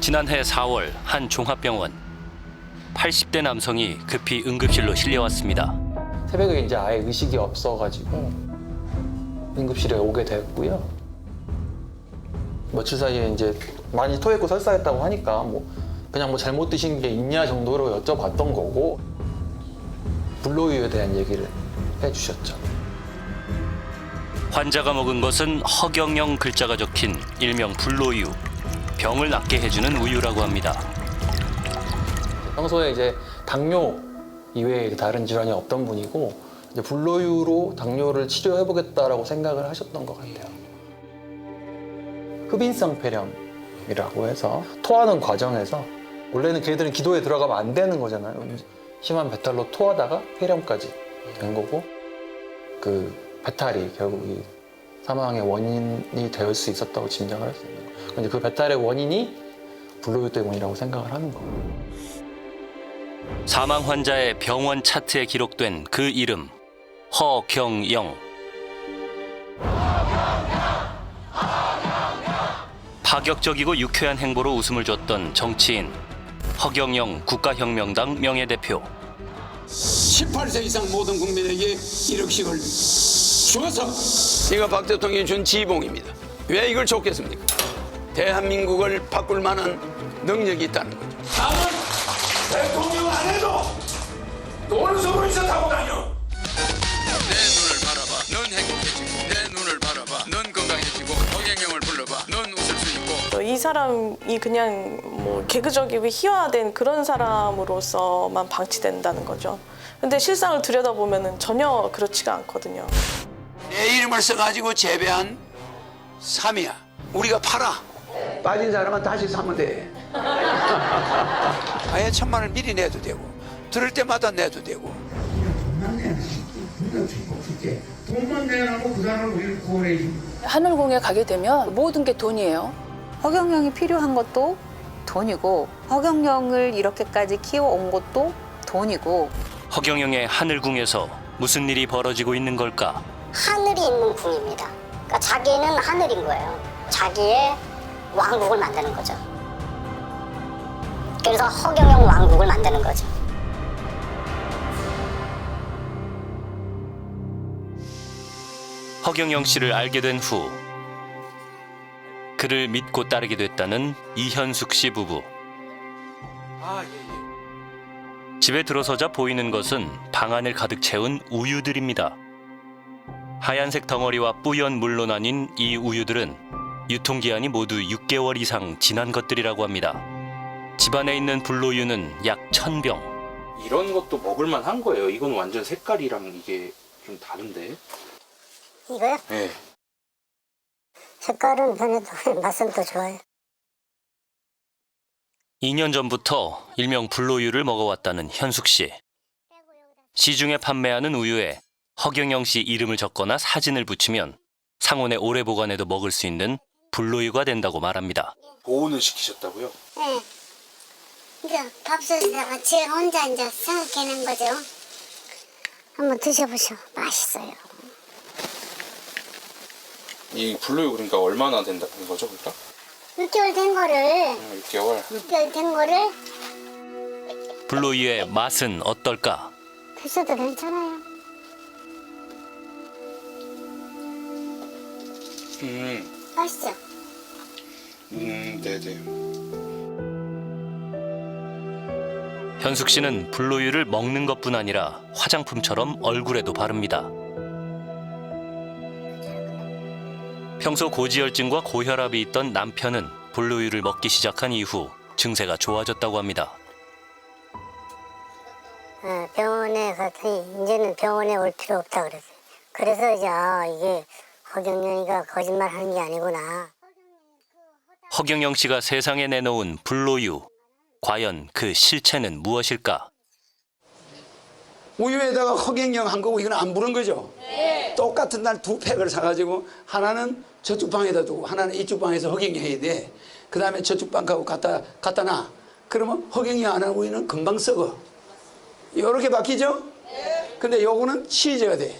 지난해 4월 한 종합병원 80대 남성이 급히 응급실로 실려왔습니다. 새벽에 이제 아예 의식이 없어가지고 응급실에 오게 됐고요. 며칠 사이에 이제 많이 토했고 설사했다고 하니까 그냥 잘못 드신 게 있냐 정도로 여쭤봤던 거고 불로유에 대한 얘기를 해주셨죠. 환자가 먹은 것은 허경영 글자가 적힌 일명 불로유, 병을 낫게 해주는 우유라고 합니다. 평소에 이제 당뇨 이외에 다른 질환이 없던 분이고 이제 불로유로 당뇨를 치료해보겠다라고 생각을 하셨던 것 같아요. 흡인성 폐렴이라고 해서 토하는 과정에서 원래는 걔들은 기도에 들어가면 안 되는 거잖아요. 심한 배탈로 토하다가 폐렴까지 된 거고 그 배탈이 결국 이 사망의 원인이 될 수 있었다고 짐작을 할 수 있는 거예요. 근데 그 배탈의 원인이 불로유 때문이라고 생각을 하는 거예요. 사망 환자의 병원 차트에 기록된 그 이름, 허경영. 파격적이고 유쾌한 행보로 웃음을 줬던 정치인 허경영 국가혁명당 명예대표. 18세 이상 모든 국민에게 1억씩을 주어서 이거 박 대통령이 준 지봉입니다. 왜 이걸 줬겠습니까? 대한민국을 바꿀 만한 능력이 있다는 거죠. 나는 대통령 안 해도 돈을 쓰고 있어 타고 다녀. 내 눈을 바라봐. 넌 행복해지고. 내 눈을 바라봐. 넌 건강해지고. 허경영을 불러봐. 넌 웃을 수 있고. 이 사람이 그냥 개그적이고 희화화된 그런 사람으로서만 방치된다는 거죠. 근데 실상을 들여다보면 전혀 그렇지가 않거든요. 내 이름을 써가지고 재배한 삶이야. 우리가 팔아. 빠진 사람은 다시 사면 돼. 아예 1,000만 원 미리 내도 되고 들을 때마다 내도 되고. 돈만 내라고 그 사람을 우리를 구원해 줍니다. 하늘궁에 가게 되면 모든 게 돈이에요. 허경영이 필요한 것도 돈이고 허경영을 이렇게까지 키워온 것도 돈이고 허경영의 하늘궁에서 무슨 일이 벌어지고 있는 걸까? 하늘이 있는 궁입니다. 그러니까 자기는 하늘인 거예요. 자기의 왕국을 만드는 거죠. 그래서 허경영 왕국을 만드는 거죠. 허경영 씨를 알게 된 후 그를 믿고 따르게 됐다는 이현숙 씨 부부. 집에 들어서자 보이는 것은 방 안을 가득 채운 우유들입니다. 하얀색 덩어리와 뿌연 물로 나뉜 이 우유들은 유통기한이 모두 6개월 이상 지난 것들이라고 합니다. 집안에 있는 불로유는 약 1,000병. 이런 것도 먹을만 한 거예요. 이건 완전 색깔이랑 이게 좀 다른데. 이거요? 네. 색깔은 변해도 맛은 더 좋아요. 2년 전부터 일명 불로유를 먹어왔다는 현숙 씨. 시중에 판매하는 우유에 허경영 씨 이름을 적거나 사진을 붙이면 상온에 오래 보관해도 먹을 수 있는 불로유가 된다고 말합니다. 보온을 시키셨다고요? 네. 이제 밥솥에다가 제 혼자 이제 생각해낸 거죠. 한번 드셔보셔. 맛있어요. 이 불로유 그러니까 얼마나 된다는 거죠, 그러니까? 6개월 된 거를 6개월. 6개월 된 거를 불로유의 맛은 어떨까? 드셔도 괜찮아요. 맛있죠? 네네. 현숙 씨는 불로유를 먹는 것뿐 아니라 화장품처럼 얼굴에도 바릅니다. 평소 고지혈증과 고혈압이 있던 남편은 불로유를 먹기 시작한 이후 증세가 좋아졌다고 합니다. 병원에 갔더니 이제는 병원에 올 필요 없다 그랬어요. 그래서 이제 이게 허경영이가 거짓말하는 게 아니구나. 허경영 씨가 세상에 내놓은 불로유. 과연 그 실체는 무엇일까? 우유에다가 허경영 한 거고 이건 안 부른 거죠? 네. 똑같은 날 2팩을 사가지고 하나는 저쪽 방에다 두고 하나는 이쪽 방에서 허경영 해야 돼. 그 다음에 저쪽 방 가고 갖다 놔. 그러면 허경영 안 하고 있는 금방 썩어. 이렇게 바뀌죠? 네. 근데 요거는 치즈가 돼.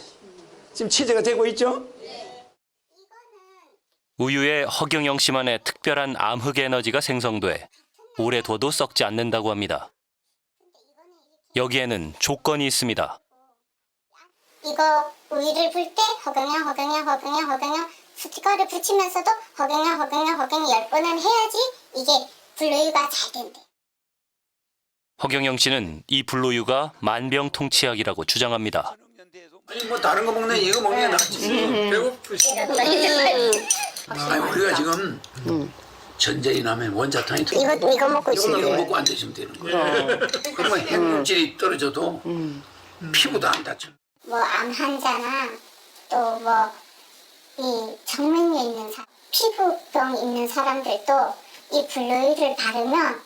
지금 치즈가 되고 있죠? 우유에 허경영 씨만의 특별한 암흑 에너지가 생성돼 오래 둬도 썩지 않는다고 합니다. 여기에는 조건이 있습니다. 이거 우유를 불 때 허경영 스티커를 붙이면서도 허경영 10번은 해야지 이게 불로유가 잘 된대. 허경영 씨는 이 불로유가 만병통치약이라고 주장합니다. 아니 뭐 다른 거 먹는 이거 먹는 게 낫지. 아니 우리가 지금 전쟁이 나면 원자탄이 이거 먹고 이거 먹고 안 드시면 되는 거예요. 그러면 핵물질이 떨어져도 피부도 안 다쳐. 뭐 암 환자나 또 뭐 이 정맥류 있는 사람, 피부병 있는 사람들도 이 불로유를 바르면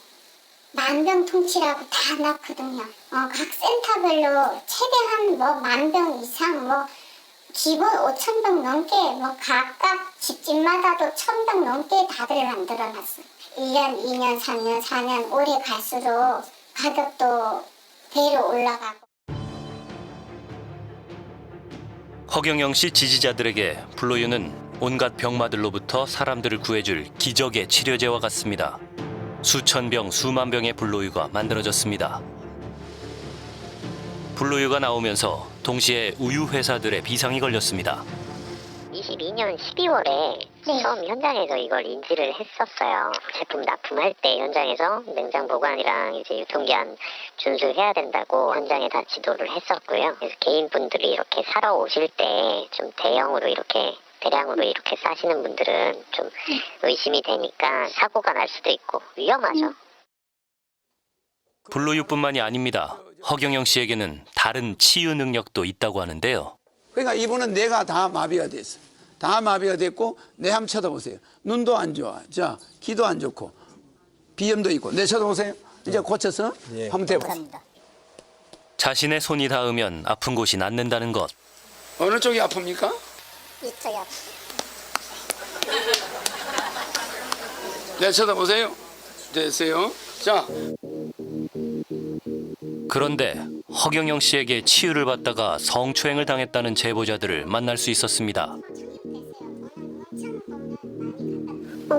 만병통치라고 다 낫거든요. 각 센터별로 최대한 뭐 10,000병 이상, 뭐 기본 5,000병 넘게, 뭐 각각 집집마다도 1,000병 넘게 다들 만들어놨어요. 1년, 2년, 3년, 4년 오래 갈수록 가격도 배로 올라가고. 허경영 씨 지지자들에게 불로유는 온갖 병마들로부터 사람들을 구해줄 기적의 치료제와 같습니다. 수천 병, 수만 병의 불로유가 만들어졌습니다. 불로유가 나오면서 동시에 우유 회사들의 비상이 걸렸습니다. 22년 12월에 처음 현장에서 이걸 인지를 했었어요. 제품 납품할 때 현장에서 냉장 보관이랑 이제 유통기한 준수해야 된다고 현장에 다 지도를 했었고요. 그래서 개인분들이 이렇게 사러 오실 때 좀 대량으로 이렇게 싸시는 분들은 좀 의심이 되니까 사고가 날 수도 있고 위험하죠. 불로유뿐만이 아닙니다. 허경영 씨에게는 다른 치유 능력도 있다고 하는데요. 그러니까 이분은 뇌가 다 마비가 됐어. 다 마비가 됐고 뇌 한번 쳐다보세요. 눈도 안 좋아. 자, 귀도 안 좋고 비염도 있고. 뇌 쳐다보세요. 이제 고쳐서 한번 대보세요. 자신의 손이 닿으면 아픈 곳이 낫는다는 것. 어느 쪽이 아픕니까? 이쪽이 아파. 뇌 쳐다보세요. 됐어요. 자. 그런데 허경영 씨에게 치유를 받다가 성추행을 당했다는 제보자들을 만날 수 있었습니다.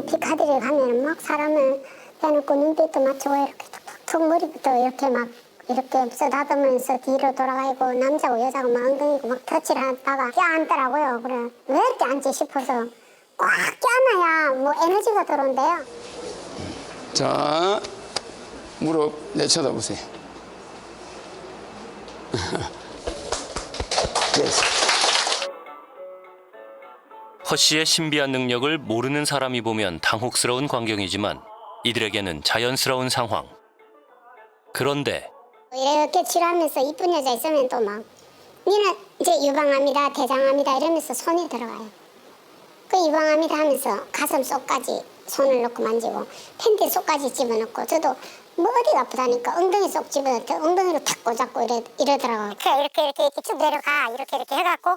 피카드를 가면 막 사람을 대놓고 눈빛도 맞추고 이렇게 툭툭툭 머리부터 이렇게 막 이렇게 쓰다듬으면서 뒤로 돌아가고 남자고 여자고 막 엉덩이고 막 터치를 하다가 껴안더라고요. 그래 왜 이렇게 앉지 싶어서 꽉 껴안아야 뭐 에너지가 들어온대요. 자, 무릎 내쳐다보세요. 됐어. 허 씨의 신비한 능력을 모르는 사람이 보면 당혹스러운 광경이지만 이들에게는 자연스러운 상황. 그런데 이렇게 치료하면서 이쁜 여자 있으면 또 막 니는 이제 유방암이다 대장암이다 이러면서 손이 들어가요. 그 유방암이다 하면서 가슴 속까지 손을 넣고 만지고 팬티 속까지 집어넣고 저도 뭐 어디가 아프다니까 엉덩이 속 집어넣고 엉덩이로 탁 꽂았고 이러더라고요. 이렇게 쭉 내려가 이렇게 해갖고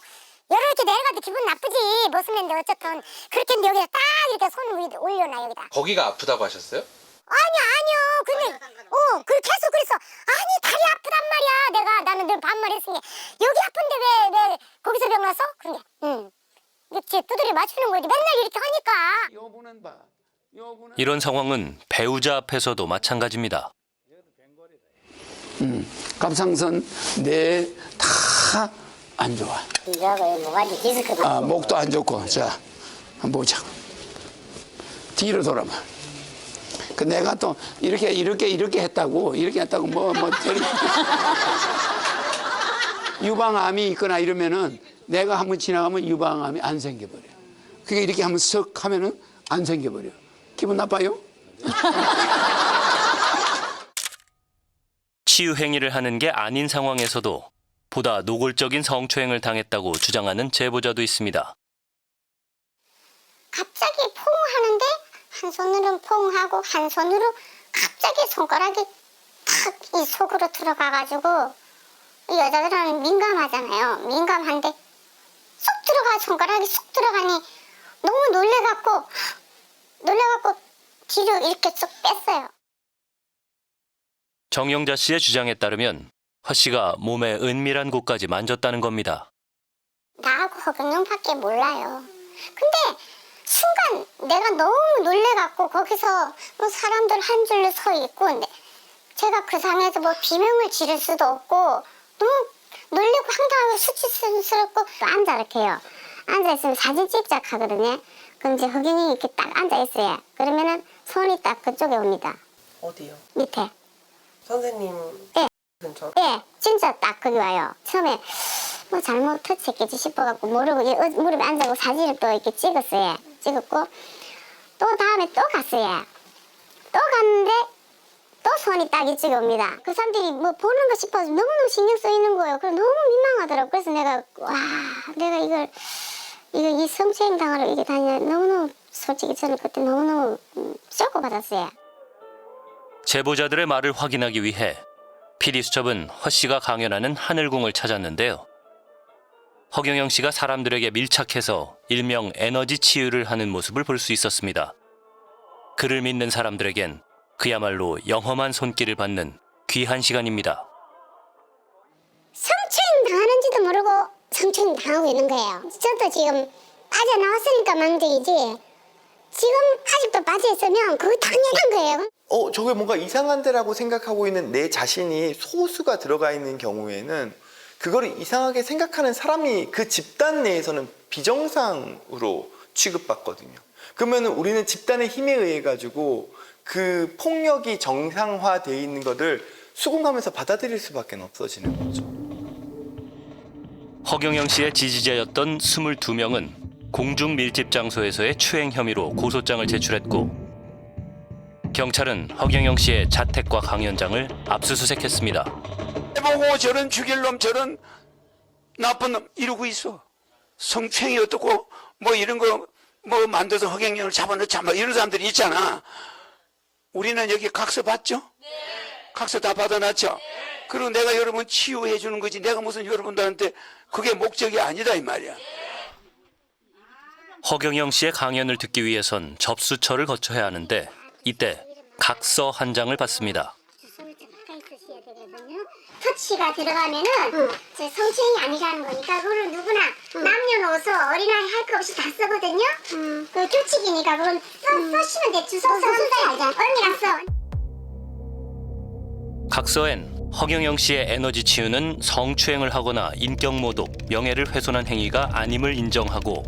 이렇게 내려가도 기분 나쁘지 벗으면 어쨌든 그렇게 했는데 여기다 딱 이렇게 손을 올려놔 여기다. 거기가 아프다고 하셨어요? 아니요. 근데 계속 그래서 아니 다리 아프단 말이야. 나는 늘 반말했으니 여기 아픈데 왜 거기서 병 나서? 그런데 이렇게 두드려 맞추는 거지 맨날 이렇게 하니까. 여부는 봐. 이런 상황은 배우자 앞에서도 마찬가지입니다. 갑상선 뇌 다 안 좋아. 이거하고 모가지 디스크도. 목도 안 좋고. 자, 한번 보자. 뒤로 돌아봐. 그 내가 또 이렇게 했다고 뭐 유방암이 있거나 이러면은 내가 한번 지나가면 유방암이 안 생겨버려. 그게 이렇게 한번 석 하면은 안 생겨버려. 기분 나빠요? 치유 행위를 하는 게 아닌 상황에서도 보다 노골적인 성추행을 당했다고 주장하는 제보자도 있습니다. 갑자기 퐁 하는데 한 손으로는 퐁 하고 한 손으로 갑자기 손가락이 탁 이 속으로 들어가가지고 이 여자들은 민감하잖아요. 민감한데 손가락이 쑥 들어가니 너무 놀래갖고 뒤로 이렇게 쭉 뺐어요. 정영자 씨의 주장에 따르면 허 씨가 몸의 은밀한 곳까지 만졌다는 겁니다. 나하고 허경영밖에 몰라요. 근데 순간 내가 너무 놀래갖고 거기서 뭐 사람들 한 줄로 서 있고 근데 제가 그 상황에서 뭐 비명을 지를 수도 없고 너무 놀래고 황당하고 수치스럽고 앉아 이렇게 해요. 앉아있으면 사진 찍자 하거든요. 그럼 이제 허경영이 이렇게 딱 앉아있어요. 그러면은 손이 딱 그쪽에 옵니다. 어디요? 밑에. 선생님 예. 근처로? 예, 진짜 딱 거기 와요. 처음에 뭐 잘못 터치했겠지 싶어갖고 모르고 무릎에 앉아고 사진을 또 이렇게 찍었어요. 찍었고 또 다음에 또 갔어요. 또 갔는데 또 손이 딱 이쪽에 옵니다. 그 사람들이 뭐 보는 거 싶어서 너무너무 신경 쓰이는 거예요. 그래서 너무 민망하더라고요. 그래서 내가 내가 이 성추행 당하러 이게 다니냐 너무너무 솔직히 저는 그때 너무너무 쇼크 받았어요. 제보자들의 말을 확인하기 위해 PD수첩은 허 씨가 강연하는 하늘궁을 찾았는데요. 허경영 씨가 사람들에게 밀착해서 일명 에너지 치유를 하는 모습을 볼 수 있었습니다. 그를 믿는 사람들에겐 그야말로 영험한 손길을 받는 귀한 시간입니다. 성추행 당하는지도 모르고 성추행 당하고 있는 거예요. 저도 지금 빠져나왔으니까 망정이지 지금 아직도 빠져있으면 그거 당연한 거예요. 저게 뭔가 이상한데라고 생각하고 있는 내 자신이 소수가 들어가 있는 경우에는 그거를 이상하게 생각하는 사람이 그 집단 내에서는 비정상으로 취급받거든요. 그러면 우리는 집단의 힘에 의해 가지고 그 폭력이 정상화되어 있는 것을 수긍하면서 받아들일 수밖에 없어지는 거죠. 허경영 씨의 지지자였던 22명은 공중 밀집 장소에서의 추행 혐의로 고소장을 제출했고 경찰은 허경영 씨의 자택과 강연장을 압수수색했습니다. 보고 저런 죽일 놈 저런 나쁜 놈 이러고 있어. 성추행이 어떻고 뭐 이런 거 뭐 만들어서 허경영을 잡아넣자 뭐 이런 사람들이 있잖아. 우리는 여기 각서 받죠? 각서 다 받아놨죠? 그리고 내가 여러분 치유해 주는 거지 내가 무슨 여러분들한테 그게 목적이 아니다 이 말이야. 허경영 씨의 강연을 듣기 위해선 접수처를 거쳐야 하는데 이때 각서 한 장을 받습니다. 터치가 들어가면은 제 성추행이 아니라는 거니까 그거를 누구나 남녀노소 어린아이 할 거 없이 다 쓰거든요. 그 규칙이니까 그건 쓰시면 돼. 주소 써야죠. 언니가 써. 각서엔 허경영 씨의 에너지 치유는 성추행을 하거나 인격모독, 명예를 훼손한 행위가 아님을 인정하고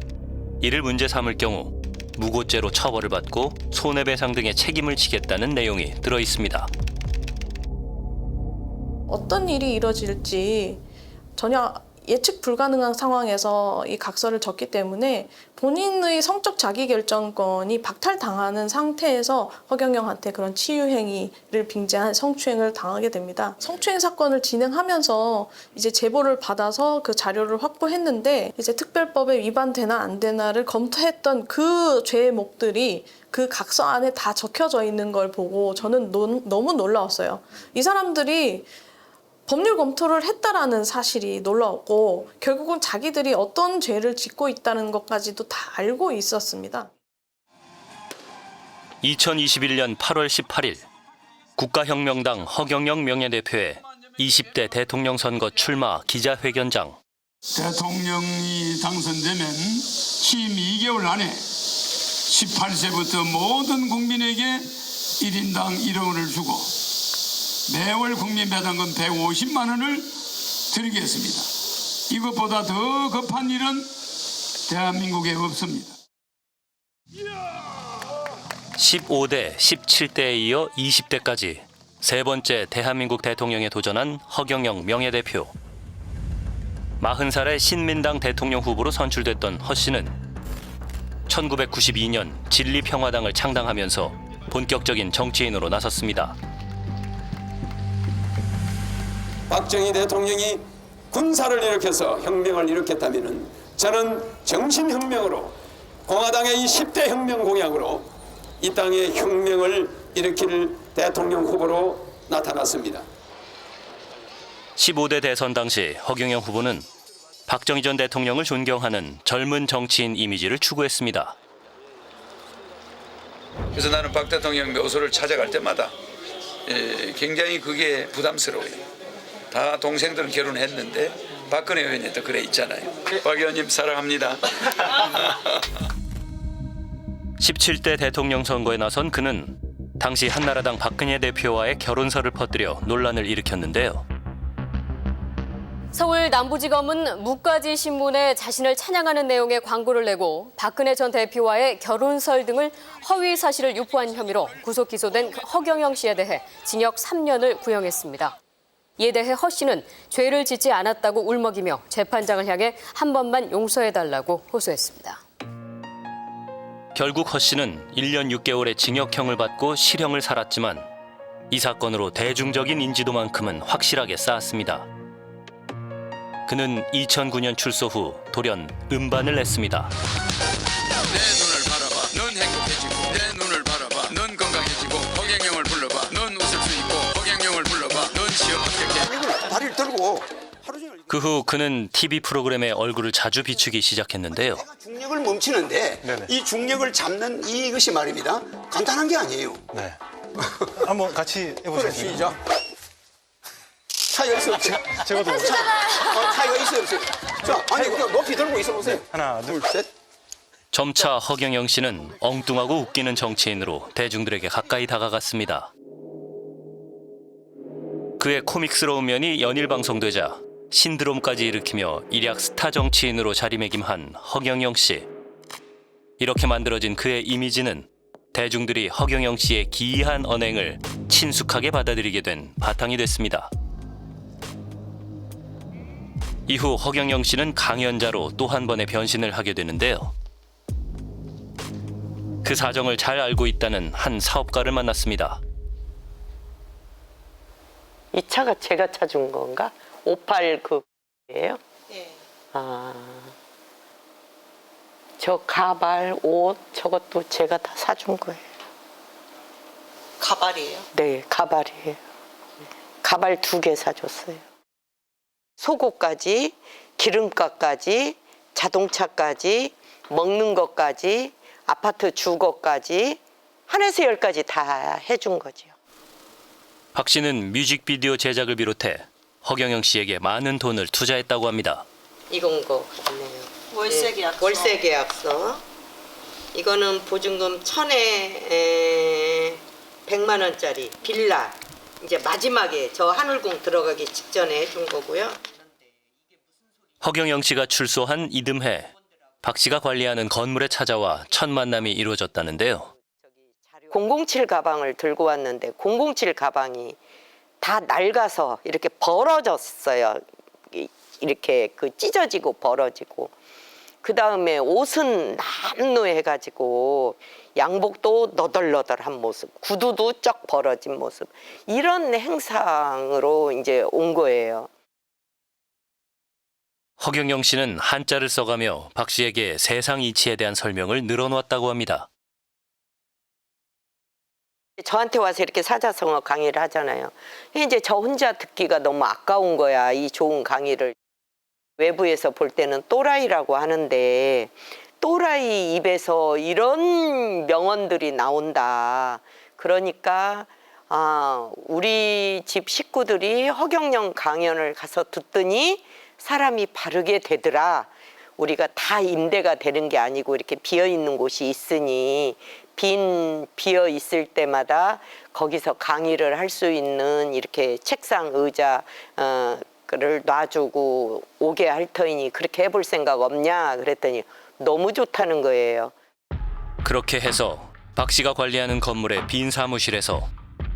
이를 문제 삼을 경우 무고죄로 처벌을 받고 손해배상 등의 책임을 지겠다는 내용이 들어있습니다. 어떤 일이 이뤄질지 전혀 예측 불가능한 상황에서 이 각서를 적기 때문에 본인의 성적 자기결정권이 박탈당하는 상태에서 허경영한테 그런 치유행위를 빙자한 성추행을 당하게 됩니다. 성추행 사건을 진행하면서 이제 제보를 받아서 그 자료를 확보했는데 이제 특별법에 위반되나 안 되나를 검토했던 그 죄목들이 그 각서 안에 다 적혀져 있는 걸 보고 저는 너무 놀라웠어요. 이 사람들이 법률 검토를 했다라는 사실이 놀라웠고 결국은 자기들이 어떤 죄를 짓고 있다는 것까지도 다 알고 있었습니다. 2021년 8월 18일 국가혁명당 허경영 명예대표의 20대 대통령 선거 출마 기자회견장. 대통령이 당선되면 취임 2개월 안에 18세부터 모든 국민에게 1인당 1원을 주고 매월 국민배당금 150만 원을 드리겠습니다. 이것보다 더 급한 일은 대한민국에 없습니다. 15대, 17대에 이어 20대까지 세 번째 대한민국 대통령에 도전한 허경영 명예대표. 40살의 신민당 대통령 후보로 선출됐던 허 씨는 1992년 진리평화당을 창당하면서 본격적인 정치인으로 나섰습니다. 박정희 대통령이 군사를 일으켜서 혁명을 일으켰다면 저는 정신혁명으로 공화당의 이 10대 혁명 공약으로 이 땅의 혁명을 일으킬 대통령 후보로 나타났습니다. 15대 대선 당시 허경영 후보는 박정희 전 대통령을 존경하는 젊은 정치인 이미지를 추구했습니다. 그래서 나는 박 대통령 묘소를 찾아갈 때마다 굉장히 그게 부담스러워요. 다 동생들은 결혼했는데 박근혜 의원님도 그래 있잖아요. 박 의원님 사랑합니다. 17대 대통령 선거에 나선 그는 당시 한나라당 박근혜 대표와의 결혼설을 퍼뜨려 논란을 일으켰는데요. 서울 남부지검은 무가지 신문에 자신을 찬양하는 내용의 광고를 내고 박근혜 전 대표와의 결혼설 등을 허위 사실을 유포한 혐의로 구속 기소된 허경영 씨에 대해 징역 3년을 구형했습니다. 이에 대해 허 씨는 죄를 짓지 않았다고 울먹이며 재판장을 향해 한 번만 용서해달라고 호소했습니다. 결국 허 씨는 1년 6개월의 징역형을 받고 실형을 살았지만 이 사건으로 대중적인 인지도만큼은 확실하게 쌓았습니다. 그는 2009년 출소 후 돌연 음반을 냈습니다. 내 눈을 바라봐 넌 행복해지고 내 눈을 바라봐 넌 건강해지고 허경영을 불러봐 넌 웃을 수 있고 허경영을 불러봐 넌 시험 합격해. 다리를 들고 그 후 그는 TV 프로그램에 얼굴을 자주 비추기 시작했는데요. 중력을 멈추는데 네네. 이 중력을 잡는 이것이 말입니다. 간단한 게 아니에요. 네. 한번 같이 그래 해보시죠. 시작. 차이가 있어요. 제가 더 차이가 있어요. 자, 아니 그냥 높이 들고 있어 보세요. 하나, 둘, 셋. 점차 허경영 씨는 엉뚱하고 웃기는 정치인으로 대중들에게 가까이 다가갔습니다. 그의 코믹스러운 면이 연일 방송되자 신드롬까지 일으키며 일약 스타 정치인으로 자리매김한 허경영 씨. 이렇게 만들어진 그의 이미지는 대중들이 허경영 씨의 기이한 언행을 친숙하게 받아들이게 된 바탕이 됐습니다. 이후 허경영 씨는 강연자로 또 한 번의 변신을 하게 되는데요. 그 사정을 잘 알고 있다는 한 사업가를 만났습니다. 이 차가 제가 사준 건가? 58 그예요? 예. 아, 저 가발, 옷 저것도 제가 다 사준 거예요. 가발이에요? 네, 가발이에요. 가발 2개 사줬어요. 속옷까지, 기름값까지, 자동차까지, 먹는 것까지, 아파트 주거까지, 한에서 열까지 다 해준 거죠. 박 씨는 뮤직비디오 제작을 비롯해 허경영 씨에게 많은 돈을 투자했다고 합니다. 이건 거 같네요. 월세 계약서. 월세 계약서. 이거는 보증금 1,000에 100만 원짜리 빌라. 이제 마지막에 저 하늘궁 들어가기 직전에 해준 거고요. 허경영 씨가 출소한 이듬해 박 씨가 관리하는 건물에 찾아와 첫 만남이 이루어졌다는데요. 007 가방을 들고 왔는데 007 가방이 다 낡아서 이렇게 벌어졌어요. 이렇게 그 찢어지고 벌어지고. 그 다음에 옷은 남루해가지고 양복도 너덜너덜한 모습, 구두도 쩍 벌어진 모습. 이런 행상으로 이제 온 거예요. 허경영 씨는 한자를 써가며 박 씨에게 세상 이치에 대한 설명을 늘어놓았다고 합니다. 저한테 와서 이렇게 사자성어 강의를 하잖아요. 이제 저 혼자 듣기가 너무 아까운 거야, 이 좋은 강의를. 외부에서 볼 때는 또라이라고 하는데 또라이 입에서 이런 명언들이 나온다. 그러니까 우리 집 식구들이 허경영 강연을 가서 듣더니 사람이 바르게 되더라. 우리가 다 임대가 되는 게 아니고 이렇게 비어있는 곳이 있으니 비어 있을 때마다 거기서 강의를 할 수 있는 이렇게 책상, 의자 를 놔주고 오게 할 터이니 그렇게 해볼 생각 없냐 그랬더니 너무 좋다는 거예요. 그렇게 해서 박 씨가 관리하는 건물의 빈 사무실에서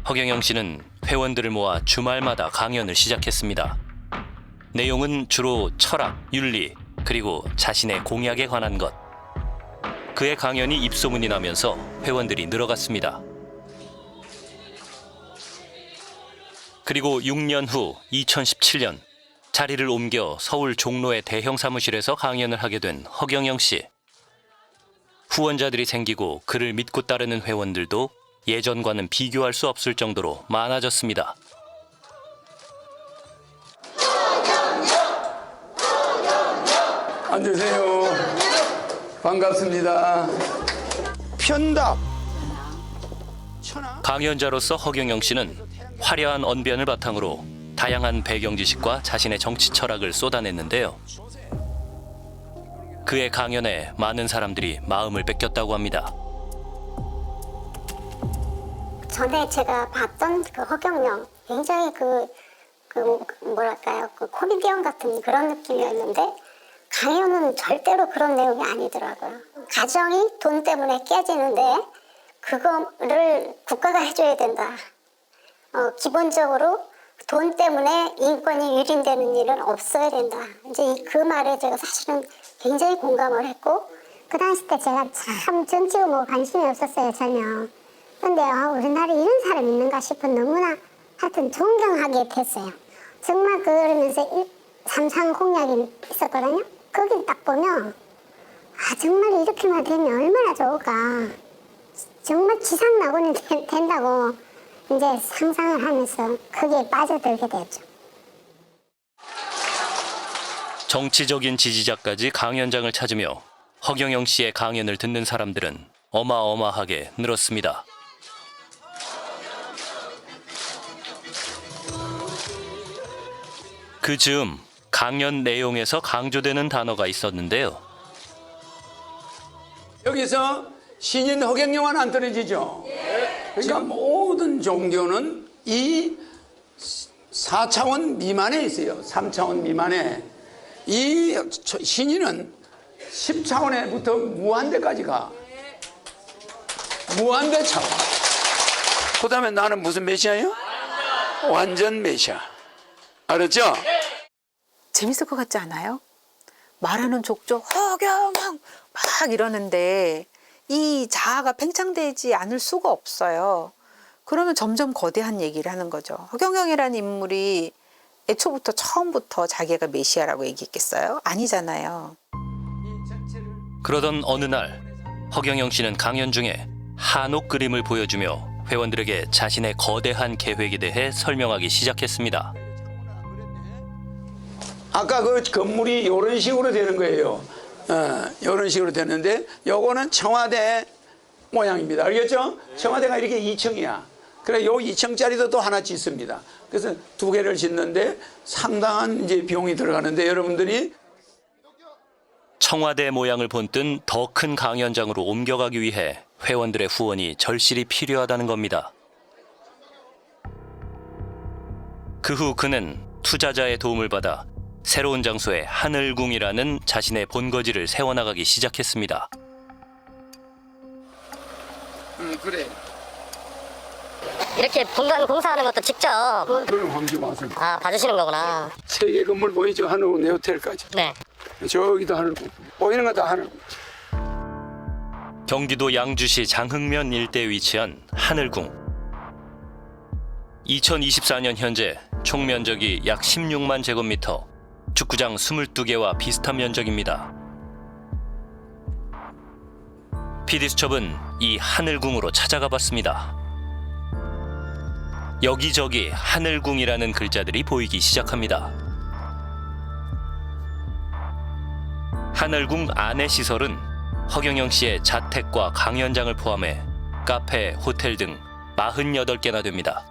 허경영 씨는 회원들을 모아 주말마다 강연을 시작했습니다. 내용은 주로 철학, 윤리, 그리고 자신의 공약에 관한 것. 그의 강연이 입소문이 나면서 회원들이 늘어갔습니다. 그리고 6년 후 2017년 자리를 옮겨 서울 종로의 대형 사무실에서 강연을 하게 된 허경영 씨. 후원자들이 생기고 그를 믿고 따르는 회원들도 예전과는 비교할 수 없을 정도로 많아졌습니다. 앉으세요. 반갑습니다. 편답. 강연자로서 허경영 씨는 화려한 언변을 바탕으로 다양한 배경 지식과 자신의 정치 철학을 쏟아냈는데요. 그의 강연에 많은 사람들이 마음을 뺏겼다고 합니다. 전에 제가 봤던 그 허경영 굉장히 뭐랄까요, 그 코미디언 같은 그런 느낌이었는데 강연은 절대로 그런 내용이 아니더라고요. 가정이 돈 때문에 깨지는데 그거를 국가가 해줘야 된다. 기본적으로 돈 때문에 인권이 유린되는 일은 없어야 된다. 이제 그 말에 제가 사실은 굉장히 공감을 했고, 그 당시 때 제가 참 정치가 뭐 관심이 없었어요, 전혀. 근데 우리나라에 이런 사람이 있는가 싶은, 너무나 하여튼 존경하게 됐어요. 정말 그러면서 삼상 공약이 있었거든요. 거기 딱 보면 정말 이렇게만 되면 얼마나 좋을까. 정말 지상 낙원이 된다고 이제 상상을 하면서 거기에 빠져들게 됐죠. 정치적인 지지자까지 강연장을 찾으며 허경영 씨의 강연을 듣는 사람들은 어마어마하게 늘었습니다. 그 즈음 강연 내용에서 강조되는 단어가 있었는데요. 여기서 신인 허경영은 안 떨어지죠. 그러니까 모든 종교는 이 4차원 미만에 있어요. 3차원 미만에. 이 신인은 10차원에부터 무한대까지 가. 무한대 차원. 그 다음에 나는 무슨 메시아예요? 완전 메시아. 알았죠? 재밌을 것 같지 않아요? 말하는 족족 허경영 막 이러는데 이 자아가 팽창되지 않을 수가 없어요. 그러면 점점 거대한 얘기를 하는 거죠. 허경영이라는 인물이 애초부터 처음부터 자기가 메시아라고 얘기했겠어요? 아니잖아요. 그러던 어느 날 허경영 씨는 강연 중에 한옥 그림을 보여주며 회원들에게 자신의 거대한 계획에 대해 설명하기 시작했습니다. 아까 그 건물이 이런 식으로 되는 거예요. 이런 식으로 되는데 요거는 청와대 모양입니다. 알겠죠? 청와대가 이렇게 2층이야. 그래 요 2층짜리도 또 하나 짓습니다. 그래서 2개를 짓는데 상당한 이제 비용이 들어가는데 여러분들이 청와대 모양을 본뜬 더 큰 강연장으로 옮겨가기 위해 회원들의 후원이 절실히 필요하다는 겁니다. 그 후 그는 투자자의 도움을 받아 새로운 장소에 하늘궁이라는 자신의 본거지를 세워나가기 시작했습니다. 그래. 이렇게 본관 공사하는 것도 직접 그럼 함지 마세요. 봐주시는 거구나. 3개 건물 보이죠? 하늘궁 내 호텔까지. 네. 저기도 하늘궁. 보이는 건 다 하늘궁. 경기도 양주시 장흥면 일대에 위치한 하늘궁. 2024년 현재 총 면적이 약 16만 제곱미터, 축구장 22개와 비슷한 면적입니다. PD수첩은 이 하늘궁으로 찾아가 봤습니다. 여기저기 하늘궁이라는 글자들이 보이기 시작합니다. 하늘궁 안의 시설은 허경영 씨의 자택과 강연장을 포함해 카페, 호텔 등 48개나 됩니다.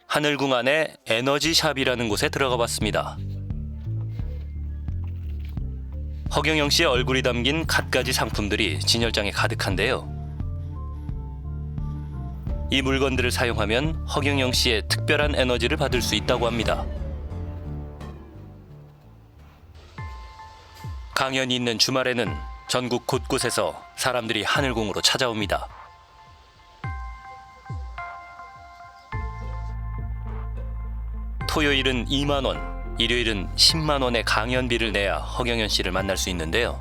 하늘궁 안에 에너지샵이라는 곳에 들어가 봤습니다. 허경영 씨의 얼굴이 담긴 갖가지 상품들이 진열장에 가득한데요. 이 물건들을 사용하면 허경영 씨의 특별한 에너지를 받을 수 있다고 합니다. 강연이 있는 주말에는 전국 곳곳에서 사람들이 하늘궁으로 찾아옵니다. 토요일은 2만 원, 일요일은 10만 원의 강연비를 내야 허경영 씨를 만날 수 있는데요.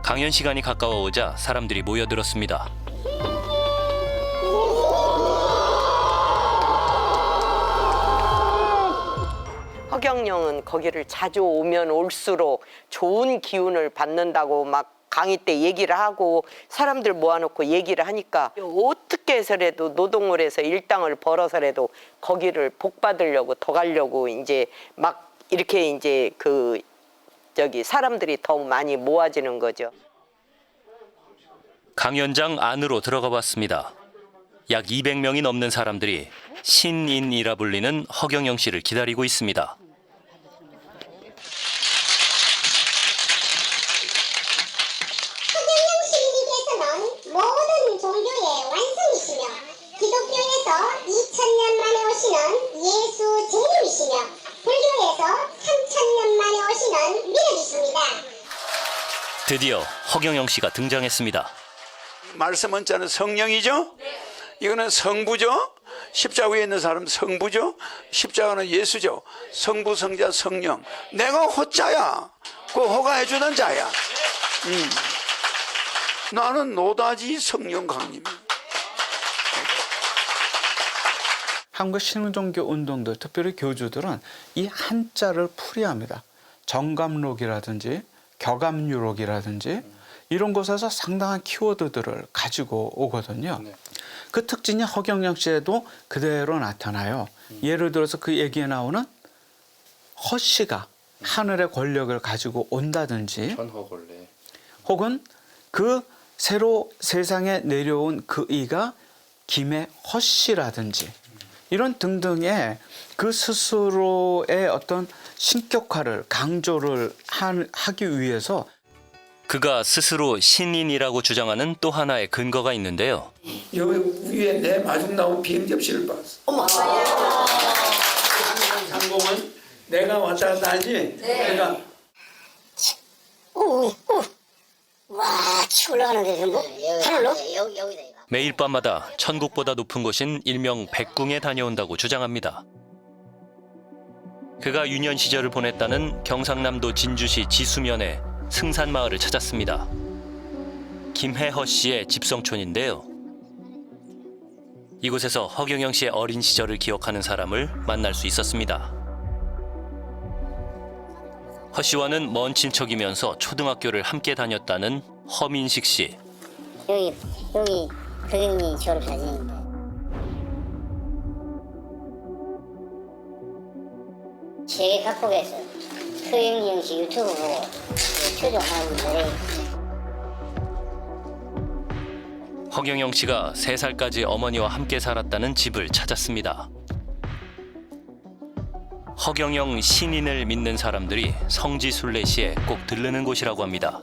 강연 시간이 가까워오자 사람들이 모여들었습니다. 허경영은 거기를 자주 오면 올수록 좋은 기운을 받는다고 막 강의 때 얘기를 하고 사람들 모아놓고 얘기를 하니까 어떻게 해서라도 노동을 해서 일당을 벌어서라도 거기를 복 받으려고 더 가려고 이제 막 이렇게 이제 사람들이 더 많이 모아지는 거죠. 강연장 안으로 들어가 봤습니다. 약 200명이 넘는 사람들이 신인이라 불리는 허경영 씨를 기다리고 있습니다. 허경영 신인이 돼서는 모든 드디어 허경영 씨가 등장했습니다. 말씀 원자는 성령이죠? 이거는 성부죠? 십자가 위에 있는 사람 성부죠? 십자가는 예수죠? 성부, 성자, 성령. 내가 호자야. 그 호가해주는 자야. 나는 노다지 성령 강림. 한국 신흥종교 운동들, 특별히 교주들은 이 한자를 풀이합니다. 정감록이라든지 격암유록이라든지 이런 곳에서 상당한 키워드들을 가지고 오거든요. 그 특징이 허경영 씨에도 그대로 나타나요. 예를 들어서 그 얘기에 나오는 허씨가 하늘의 권력을 가지고 온다든지 천허걸레. 혹은 그 새로 세상에 내려온 그 이가 김의 허씨라든지 이런 등등의 그 스스로의 어떤 신격화를 강조를 하기 위해서 그가 스스로 신인이라고 주장하는 또 하나의 근거가 있는데요. 여기 위에 내 마중 나온 비행 접시를 봤어. 어머. 상공은 내가 왔다 갔다 하지. 내가 와, 치 올라가는데 뭐 하늘로? 매일 밤마다 천국보다 높은 곳인 일명 백궁에 다녀온다고 주장합니다. 그가 유년 시절을 보냈다는 경상남도 진주시 지수면의 승산마을을 찾았습니다. 김혜허 씨의 집성촌인데요. 이곳에서 허경영 씨의 어린 시절을 기억하는 사람을 만날 수 있었습니다. 허 씨와는 먼 친척이면서 초등학교를 함께 다녔다는 허민식 씨. 여기 허경이 졸업 사진인데. 세계 각국에서 허경영 씨 유튜브 보고 초조하고 노래. 허경영 씨가 3살까지 어머니와 함께 살았다는 집을 찾았습니다. 허경영 신인을 믿는 사람들이 성지순례시에 꼭 들르는 곳이라고 합니다.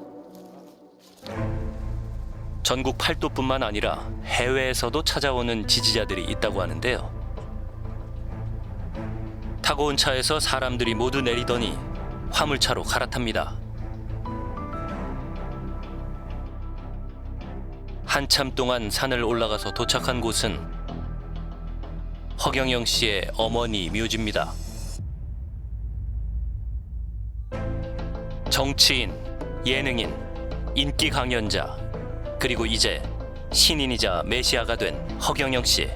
전국 팔도뿐만 아니라 해외에서도 찾아오는 지지자들이 있다고 하는데요. 타고 온 차에서 사람들이 모두 내리더니 화물차로 갈아탑니다. 한참 동안 산을 올라가서 도착한 곳은 허경영 씨의 어머니 묘지입니다. 정치인, 예능인, 인기 강연자, 그리고 이제 신인이자 메시아가 된 허경영 씨.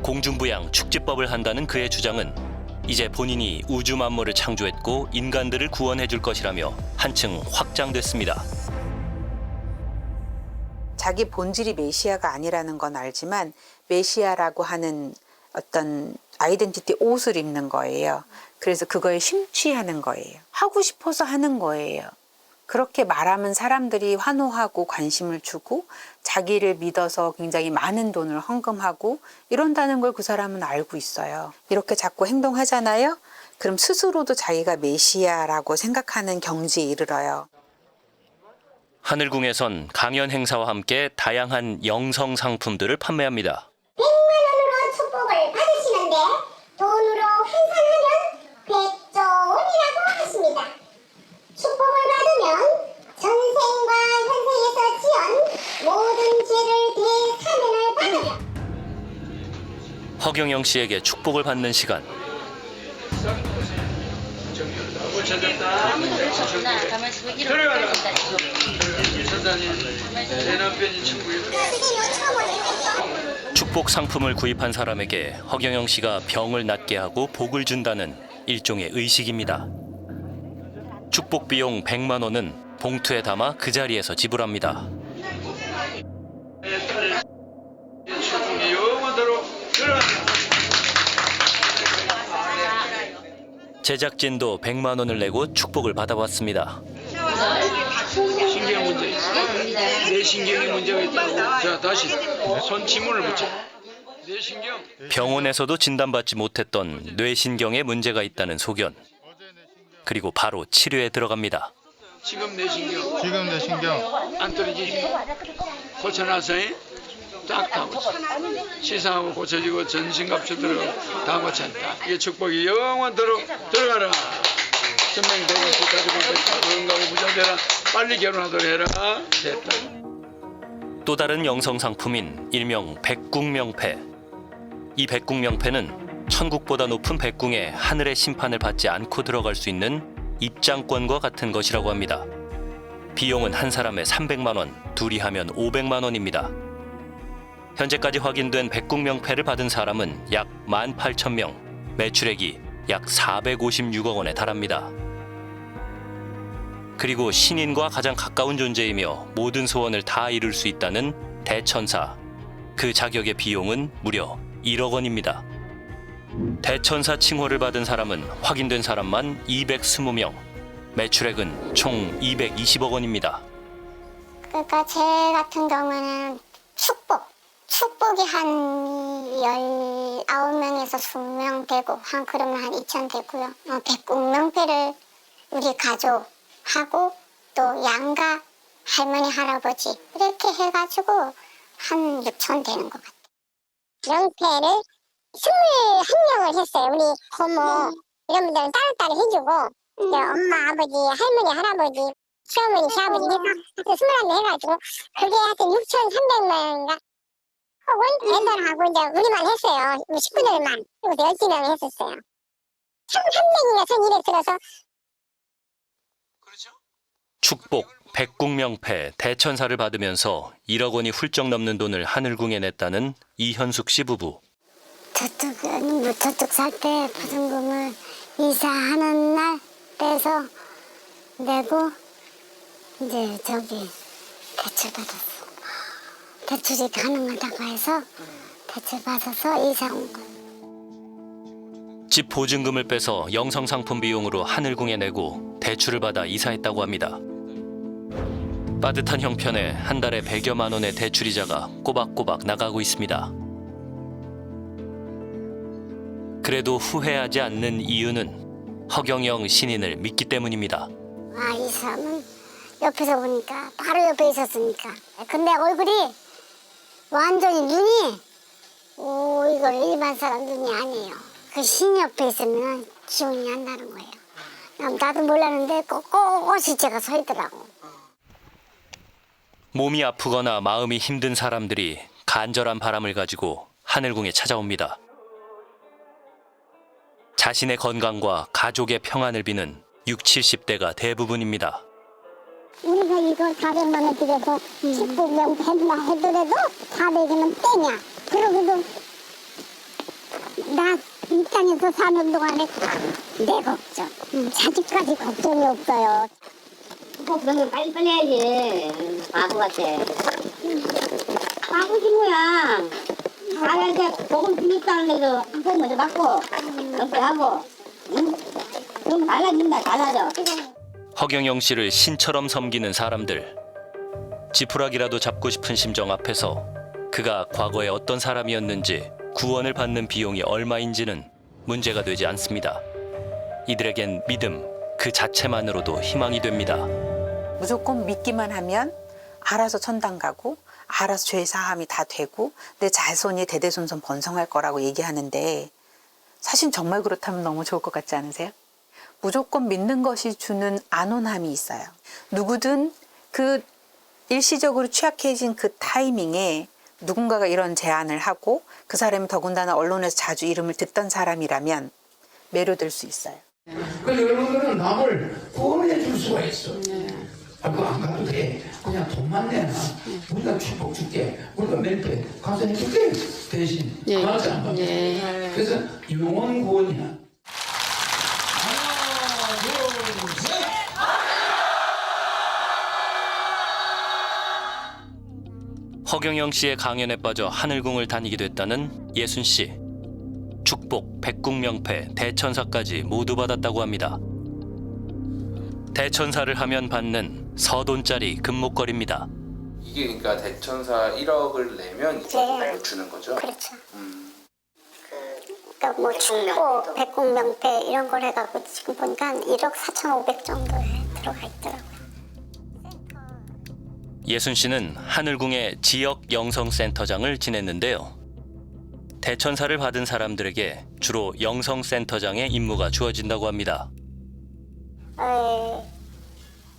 공중부양 축지법을 한다는 그의 주장은 이제 본인이 우주 만물을 창조했고 인간들을 구원해 줄 것이라며 한층 확장됐습니다. 자기 본질이 메시아가 아니라는 건 알지만 메시아라고 하는 어떤 아이덴티티 옷을 입는 거예요. 그래서 그거에 심취하는 거예요. 하고 싶어서 하는 거예요. 그렇게 말하면 사람들이 환호하고 관심을 주고 자기를 믿어서 굉장히 많은 돈을 헌금하고 이런다는 걸 그 사람은 알고 있어요. 이렇게 자꾸 행동하잖아요. 그럼 스스로도 자기가 메시아라고 생각하는 경지에 이르러요. 하늘궁에선 강연 행사와 함께 다양한 영성 상품들을 판매합니다. 100만 원으로 축복을 받으시는데 돈으로 환산하면 100조 원이라고 하십니다. 축복을 받으면 전생과 현생에서 지은 모든 죄를 대사면을 받으려. 허경영 씨에게 축복을 받는 시간. 축복 상품을 구입한 사람에게 허경영 씨가 병을 낫게 하고 복을 준다는 일종의 의식입니다. 축복 비용 100만 원은 봉투에 담아 그 자리에서 지불합니다. 제작진도 100만 원을 내고 축복을 받아왔습니다. 신경 문제 있어. 내 신경이 문제가 있다고. 자, 다시 손 지문을 붙여. 내 신경. 병원에서도 진단받지 못했던 뇌신경에 문제가 있다는 소견. 그리고 바로 치료에 들어갑니다. 지금 내 신경 안 떨어지지. 고쳐놨어. 딱 다 고쳐. 시상하고 고쳐지고 전신갑주 들어 다 고쳤다. 이게 축복이 영원토록 들어가라. 천명 되고 가지고 건강하고 부자 되라. 빨리 결혼하도록 해라. 됐다. 또 다른 영성 상품인 일명 백궁명패. 이 백궁명패는 천국보다 높은 백궁에 하늘의 심판을 받지 않고 들어갈 수 있는 입장권과 같은 것이라고 합니다. 비용은 한 사람에 300만 원, 둘이 하면 500만 원입니다. 현재까지 확인된 백궁명패를 받은 사람은 약 18,000명, 매출액이 약 456억 원에 달합니다. 그리고 신인과 가장 가까운 존재이며 모든 소원을 다 이룰 수 있다는 대천사. 그 자격의 비용은 무려 1억 원입니다. 대천사 칭호를 받은 사람은 확인된 사람만 220명, 매출액은 총 220억 원입니다. 그러니까 제 같은 경우는 축복이 한 19명에서 20명 되고 한 그러면 한 2,000 되고요. 백궁명패를 우리 가족하고 또 양가 할머니 할아버지 이렇게 해가지고 한 6,000 되는 것 같아요. 명패를 21명을 했어요. 우리 고모 이런 분들은 따로따로 해주고 이제 엄마 아버지 할머니 할아버지 시어머니 시아버지 이렇게 21명 해가지고 그게 하여튼 6,300명인가 혹은 애들하고 이제 우리만 했어요. 우리 식구들만. 그리고 12명 했었어요. 1,300인가 1,200 들어서. 축복, 백궁명패, 대천사를 받으면서 1억 원이 훌쩍 넘는 돈을 하늘궁에 냈다는 이현숙 씨 부부. 저쪽 살 때 부등금을 이사하는 날 빼서 내고 이제 저기 대출 받았어. 대출이 가능하다고 해서 대출 받아서 이사 온 거. 집 보증금을 빼서 영성상품 비용으로 하늘궁에 내고 대출을 받아 이사했다고 합니다. 빠듯한 형편에 한 달에 100여만 원의 대출이자가 꼬박꼬박 나가고 있습니다. 그래도 후회하지 않는 이유는 허경영 신인을 믿기 때문입니다. 이 사람은 옆에서 보니까 바로 옆에 있었으니까. 근데 얼굴이 완전히 눈이 이거 일반 사람 눈이 아니에요. 그 신 옆에 있으면 기운이 안 나는 거예요. 나도 몰랐는데 꼿꼿이 제가 서 있더라고. 몸이 아프거나 마음이 힘든 사람들이 간절한 바람을 가지고 하늘궁에 찾아옵니다. 자신의 건강과 가족의 평안을 비는 60, 70대가 대부분입니다. 우리가 이거 400만 원 들여서 19명 했나 해더라도 400이면 땡이야. 그러고도 나 입장에서 사는 동안에 내 걱정, 자식까지 걱정이 없어요. 그러면 빨리빨리 해야지. 바보 같아. 바보지 뭐야. 사람한테 복음 주겠다는 데도 한 번 먼저 받고 그렇게 하고 좀 달라진다. 달라져. 허경영 씨를 신처럼 섬기는 사람들. 지푸라기라도 잡고 싶은 심정 앞에서 그가 과거에 어떤 사람이었는지 구원을 받는 비용이 얼마인지는 문제가 되지 않습니다. 이들에겐 믿음 그 자체만으로도 희망이 됩니다. 무조건 믿기만 하면 알아서 천당 가고 알아서 죄 사함이 다 되고 내 자손이 대대손손 번성할 거라고 얘기하는데 사실 정말 그렇다면 너무 좋을 것 같지 않으세요? 무조건 믿는 것이 주는 안온함이 있어요. 누구든 그 일시적으로 취약해진 그 타이밍에 누군가가 이런 제안을 하고 그 사람이 더군다나 언론에서 자주 이름을 듣던 사람이라면 매료될 수 있어요. 그래서 여러분들은 남을 구원해 줄 수가 있어. 그거 안 가도 돼. 그냥 돈만 내놔. 우리가 축복 줄게. 우리가 멘트 가서 해줄게. 대신. 맞지 안 맞지? 그래서 영원 구원이야. 허경영 씨의 강연에 빠져 하늘궁을 다니게 됐다는 예순 씨. 축복, 백궁명패, 대천사까지 모두 받았다고 합니다. 대천사를 하면 받는 서돈짜리 금목걸이입니다. 이게 그러니까 대천사 1억을 내면 이걸 주는 거죠? 그렇죠. 그러니까 뭐 축복, 백궁명패 이런 걸 해갖고 지금 보니까 1억 4,500 정도에 들어가 있더라고요. 예순 씨는 하늘궁의 지역 영성센터장을 지냈는데요. 대천사를 받은 사람들에게 주로 영성센터장의 임무가 주어진다고 합니다.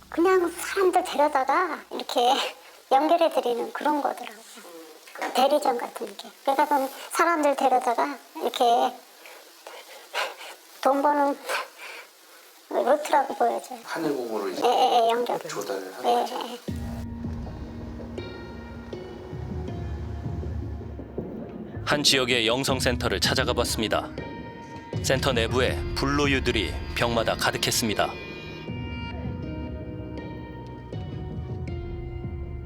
그냥 사람들 데려다가 이렇게 연결해드리는 그런 거더라고요. 대리점 같은 게. 그러니까 좀 사람들 데려다가 이렇게 돈 버는 루트라고 보여져요. 하늘공으로 이제 연결. 조달을 하는 거죠. 한 지역의 영성센터를 찾아가 봤습니다. 센터 내부에 불로유들이 벽마다 가득했습니다.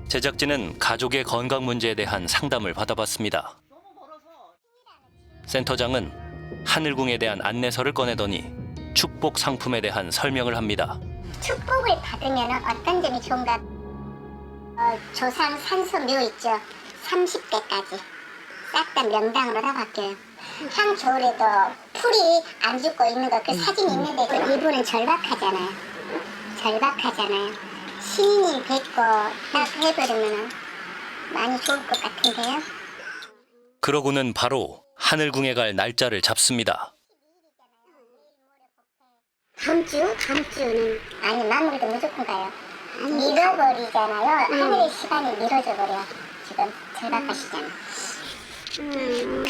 제작진은 가족의 건강 문제에 대한 상담을 받아봤습니다. 센터장은 하늘궁에 대한 안내서를 꺼내더니 축복 상품에 대한 설명을 합니다. 축복을 받으면 어떤 점이 좋은가? 조상 산소묘 있죠. 30대까지 싹 다 명당으로 다 바뀌어요. 향겨울에도 풀이 안 죽고 있는 거 그 사진 있는데 이분은 절박하잖아요. 신인이 뵙고 딱 해버리면 많이 좋을 것 같은데요. 그러고는 바로 하늘궁에 갈 날짜를 잡습니다. 다음 주는 아니 마무리도 무조건 가요. 밀어버리잖아요. 하늘의 시간이 미뤄져 버려. 지금 절박하시잖아.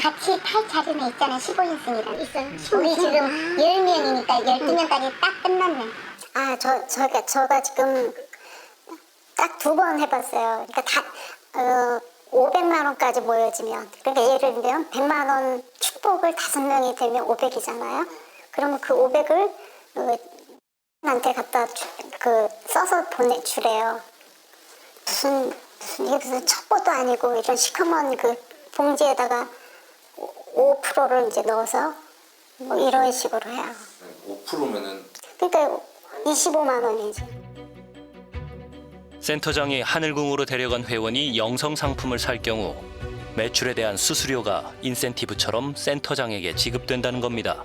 같이 탈 자리는 있잖아요. 15인승이랑 있어요. 우리 지금 10명이니까 12명까지 딱 끝났네. 저가 지금 딱 2번 해봤어요. 그러니까 다 500만 원까지 모여지면, 그러니까 예를 들면 100만 원 축복을 5명이 들면 500이잖아요. 그러면 그 500을 한테 갖다 써서 보내주래요. 이게 무슨 첩보도 아니고 이런 시커먼 그 봉지에다가 5%를 이제 넣어서 뭐 이런 식으로 해요. 5%면은 그러니까 25만 원이지. 센터장이 하늘궁으로 데려간 회원이 영성 상품을 살 경우 매출에 대한 수수료가 인센티브처럼 센터장에게 지급된다는 겁니다.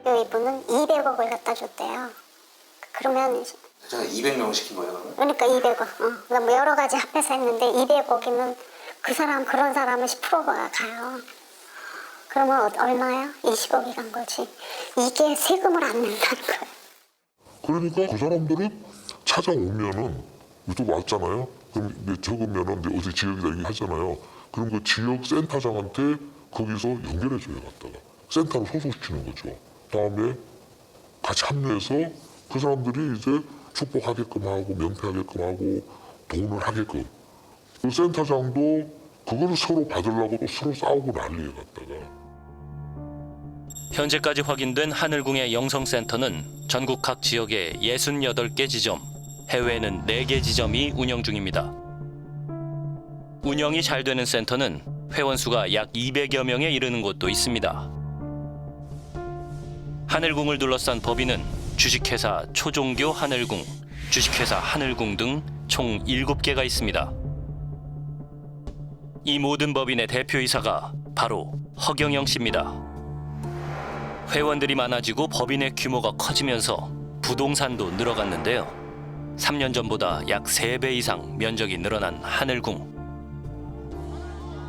이분은 200억을 갖다 줬대요. 그러면 제가 200명 시킨 거예요, 그러면? 그러니까 200억. 뭐 여러 가지 합해서 했는데 200억이면 그런 사람은 10%가 가요. 그러면 얼마야? 20억이 간 거지. 이게 세금을 안 낸다는 거예요. 그러니까 그 사람들은 찾아오면은 또 왔잖아요. 그럼 적으면은 어디 지역이다 얘기하잖아요. 그럼 그 지역 센터장한테 거기서 연결해줘요, 갖다가. 센터로 소속시키는 거죠. 다음에 같이 합류해서 그 사람들이 이제 축복하게끔 하고 면패하게끔 하고 돈을 하게끔. 그 센터장도 그걸 서로 받으려고 또 서로 싸우고 난리에 갖다가. 현재까지 확인된 하늘궁의 영성센터는 전국 각 지역에 68개 지점, 해외에는 4개 지점이 운영 중입니다. 운영이 잘 되는 센터는 회원 수가 약 200여 명에 이르는 곳도 있습니다. 하늘궁을 둘러싼 법인은 주식회사 초종교 하늘궁, 주식회사 하늘궁 등 총 7개가 있습니다. 이 모든 법인의 대표이사가 바로 허경영 씨입니다. 회원들이 많아지고 법인의 규모가 커지면서 부동산도 늘어갔는데요. 3년 전보다 약 3배 이상 면적이 늘어난 하늘궁.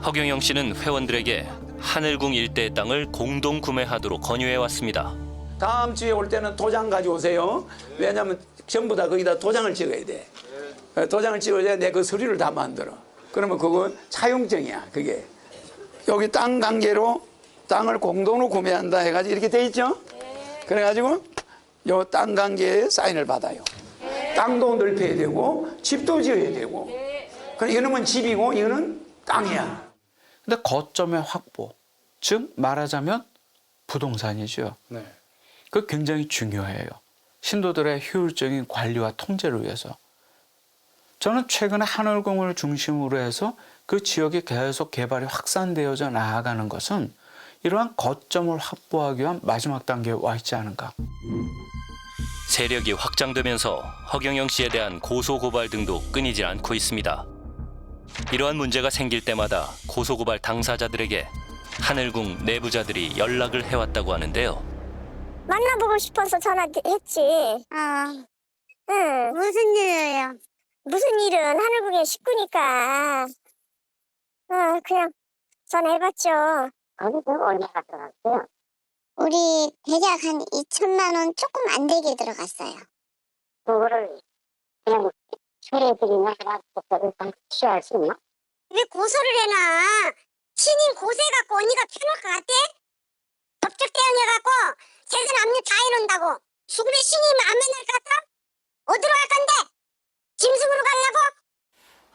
허경영 씨는 회원들에게 하늘궁 일대의 땅을 공동 구매하도록 권유해왔습니다. 다음 주에 올 때는 도장 가져오세요. 왜냐하면 전부 다 거기다 도장을 찍어야 돼. 도장을 찍어야 내 그 서류를 다 만들어. 그러면 그건 차용증이야, 그게. 여기 땅 관계로 땅을 공동으로 구매한다 해가지고 이렇게 돼 있죠? 그래가지고 요 땅 관계에 사인을 받아요. 땅도 넓혀야 되고 집도 지어야 되고. 그럼 이놈은 집이고 이거는 땅이야. 근데 거점의 확보, 즉 말하자면 부동산이죠. 네. 그 굉장히 중요해요. 신도들의 효율적인 관리와 통제를 위해서. 저는 최근에 하늘궁을 중심으로 해서 그 지역이 계속 개발이 확산되어져 나아가는 것은 이러한 거점을 확보하기 위한 마지막 단계에 와 있지 않은가. 세력이 확장되면서 허경영 씨에 대한 고소고발 등도 끊이질 않고 있습니다. 이러한 문제가 생길 때마다 고소고발 당사자들에게 하늘궁 내부자들이 연락을 해왔다고 하는데요. 만나보고 싶어서 전화했지. 응. 무슨 일이에요? 무슨 일은 하늘궁의 식구니까. 그냥 전화해봤죠. 거기서 얼마가 들어갔어요? 우리 대략 한 2천만 원 조금 안 되게 들어갔어요. 그거를 그냥 처리해드리면 고소를 취할 수 있나? 왜 고소를 해놔? 신인 고소해갖고 언니가 편할 것 같아? 법적 대응해갖고 재산 압류 다 해놓는다고. 죽음의 신임 안 만날 것 같아? 어디로 갈 건데? 짐승으로 가려고?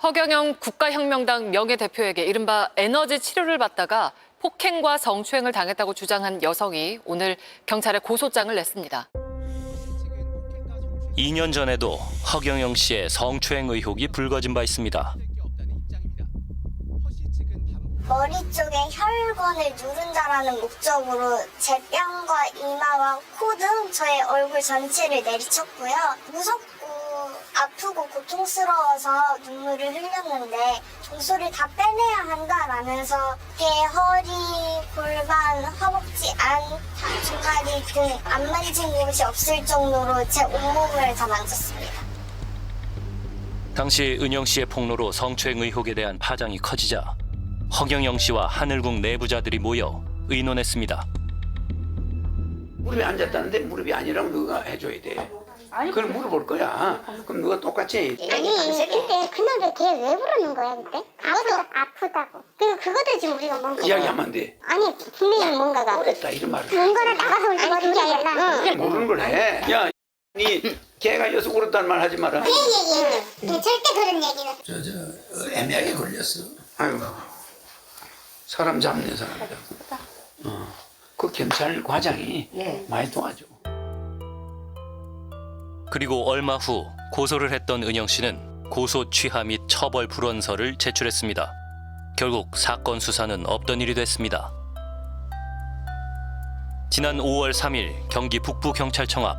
허경영 국가혁명당 명예대표에게 이른바 에너지 치료를 받다가 폭행과 성추행을 당했다고 주장한 여성이 오늘 경찰에 고소장을 냈습니다. 2년 전에도 허경영 씨의 성추행 의혹이 불거진 바 있습니다. 머리 쪽에 혈관을 누른다라는 목적으로 제 뺨과 이마와 코 등 저의 얼굴 전체를 내리쳤고요. 무섭고 아프고 고통스러워서 눈물을 흘렸는데 종소리를 다 빼내야 한다라면서 배, 허리, 골반, 허벅지, 안, 종아리 등 안 만진 곳이 없을 정도로 제 온몸을 다 만졌습니다. 당시 은영 씨의 폭로로 성추행 의혹에 대한 파장이 커지자 허경영 씨와 하늘궁 내부자들이 모여 의논했습니다. 무릎에 앉았다는데 무릎이 아니라면 누가 해줘야 돼. 그걸 물어볼 거야. 그럼 누가 똑같이. 아니 근데 그날 걔 왜 부르는 거야 그때? 그것도 아프다고. 그것도 지금 우리가 뭔가 이야기하면 안 돼. 아니 분명히 뭔가가 그랬다 이런 말을. 뭔가를 나가서 울리는 게 아니라 모르는 걸 해. 야, 니 걔가 여기서 울었다는 말 하지 마라. 얘기는 절대 그런 얘기는 애매하게 걸렸어. 아이고. 사람 잡는 사람이다. 그 경찰 과장이 많이 도와줘. 그리고 얼마 후 고소를 했던 은영 씨는 고소 취하 및 처벌 불원서를 제출했습니다. 결국 사건 수사는 없던 일이 됐습니다. 지난 5월 3일 경기 북부경찰청 앞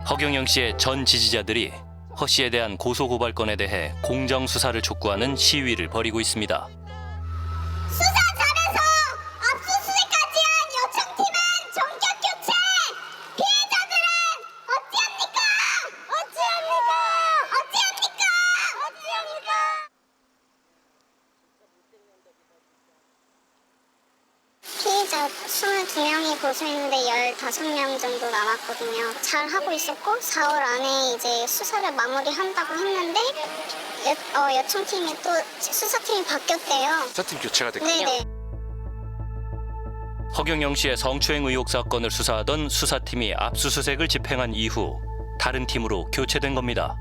허경영 씨의 전 지지자들이 허 씨에 대한 고소고발건에 대해 공정수사를 촉구하는 시위를 벌이고 있습니다. 수사 잘해서 압수수색까지 한 요청팀은 전격 교체! 피해자들은 어찌합니까? 피해자 22명이 고소했는데 15명 정도 남았거든요. 잘 하고 있었고 4월 안에 이제 수사를 마무리한다고 했는데 요청팀이 또 수사팀이 바뀌었대요. 수사팀 교체가 됐군요. 네네. 허경영 씨의 성추행 의혹 사건을 수사하던 수사팀이 압수수색을 집행한 이후 다른 팀으로 교체된 겁니다.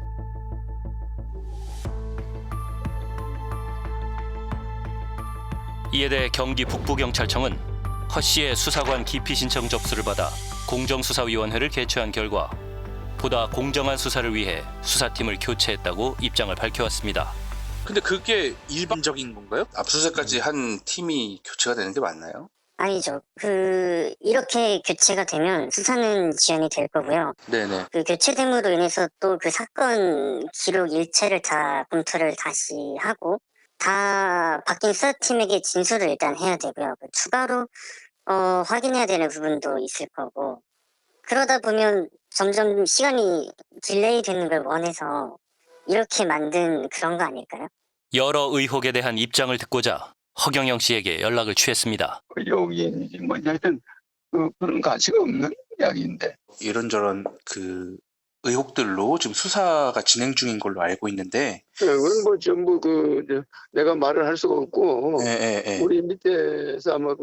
이에 대해 경기 북부경찰청은 허 씨의 수사관 기피 신청 접수를 받아 공정수사위원회를 개최한 결과 보다 공정한 수사를 위해 수사팀을 교체했다고 입장을 밝혀왔습니다. 근데 그게 일반적인 건가요? 압수수색까지 한 팀이 교체가 되는 게 맞나요? 아니죠. 이렇게 교체가 되면 수사는 지연이 될 거고요. 네네. 그 교체됨으로 인해서 또 그 사건 기록 일체를 다 검토를 다시 하고 다 바뀐 수사팀에게 진술을 일단 해야 되고요. 추가로 확인해야 되는 부분도 있을 거고 그러다 보면 점점 시간이 딜레이 되는 걸 원해서 이렇게 만든 그런 거 아닐까요? 여러 의혹에 대한 입장을 듣고자 허경영 씨에게 연락을 취했습니다. 의혹인지 뭐냐 하여튼 그런 가치가 없는 이야기인데. 이런저런 그 의혹들로 지금 수사가 진행 중인 걸로 알고 있는데. 그건 뭐 전부 내가 말을 할 수가 없고 우리 밑에서 아마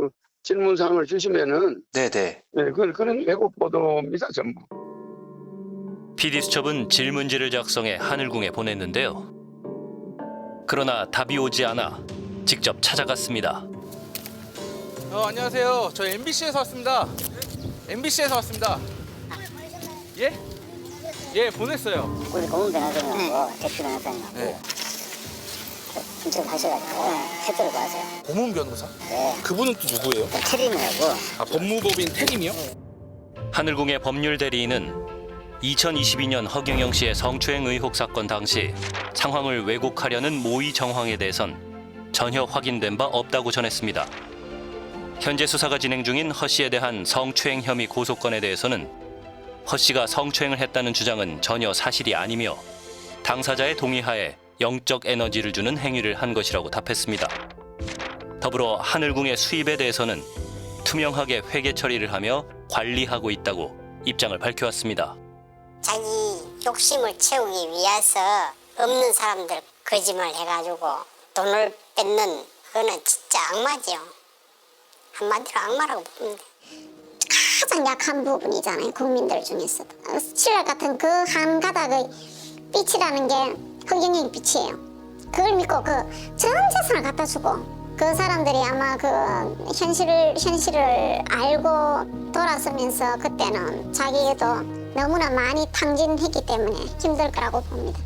질문 사항을 주시면은 네네. 그런 왜곡 보도입니다 전부. PD수첩은 질문지를 작성해 하늘궁에 보냈는데요. 그러나 답이 오지 않아 직접 찾아갔습니다. 안녕하세요. 저 MBC에서 왔습니다. MBC에서 왔습니다. 예? 예, 보냈어요. 우리 고문 변호사님하고 대표 변호사님하고 진짜 하셔가지고 태도를 봐세요. 고문 변호사? 네. 그분은 또 누구예요? 테림이라고. 법무법인 테림이요? 하늘궁의 법률 대리인은 2022년 허경영 씨의 성추행 의혹 사건 당시 상황을 왜곡하려는 모의 정황에 대해선 전혀 확인된 바 없다고 전했습니다. 현재 수사가 진행 중인 허 씨에 대한 성추행 혐의 고소건에 대해서는 허 씨가 성추행을 했다는 주장은 전혀 사실이 아니며 당사자의 동의하에 영적 에너지를 주는 행위를 한 것이라고 답했습니다. 더불어 하늘궁의 수입에 대해서는 투명하게 회계 처리를 하며 관리하고 있다고 입장을 밝혀왔습니다. 자기 욕심을 채우기 위해서 없는 사람들 거짓말 해가지고 돈을 뺏는 그거는 진짜 악마죠. 한마디로 악마라고 봅니다. 가장 약한 부분이잖아요. 국민들 중에서도. 신라 같은 그 한 가닥의 빛이라는 게 허경영의 빛이에요. 그걸 믿고 그 전 재산을 갖다 주고 그 사람들이 아마 그 현실을 알고 돌아서면서 그때는 자기도 너무나 많이 탕진했기 때문에 힘들 거라고 봅니다.